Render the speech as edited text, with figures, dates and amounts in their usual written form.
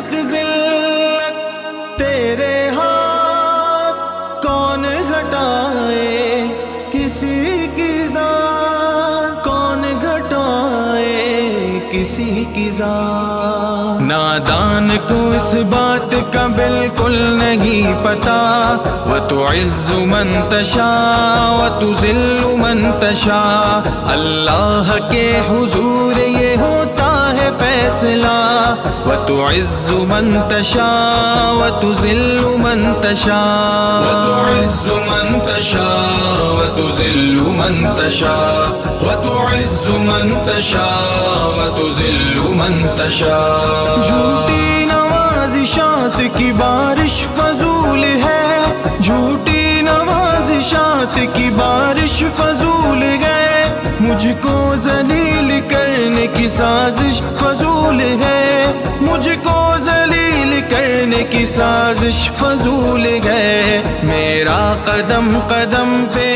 عزت ذلت تیرے ہاتھ کون گھٹائے کسی کی ذات، کون گھٹائے کسی کی ذات۔ نادان کو اس بات کا بالکل نہیں پتا، وَتُعِزُّ مَن تَشَاءُ وَتُذِلُّ مَن تَشَاءُ، اللہ کے حضور یہ ہوتا ہے فیصلہ، وَتُعِزُّ مَن تَشَاءُ وَتُذِلُّ مَن تَشَاءُ، وَتُعِزُّ مَن تَشَاءُ وَتُذِلُّ مَن تَشَاءُ، وَتُعِزُّ مَن تَشَاءُ وَتُذِلُّ مَن تَشَاءُ۔ جھوٹی نوازشات کی بارش فضول ہے، جھوٹی نوازشات کی بارش فضول ہے، مجھ کو ذلیل کرنے کی سازش فضول ہے، مجھ کو ذلیل کرنے کی سازش فضول ہے، میرا قدم قدم پہ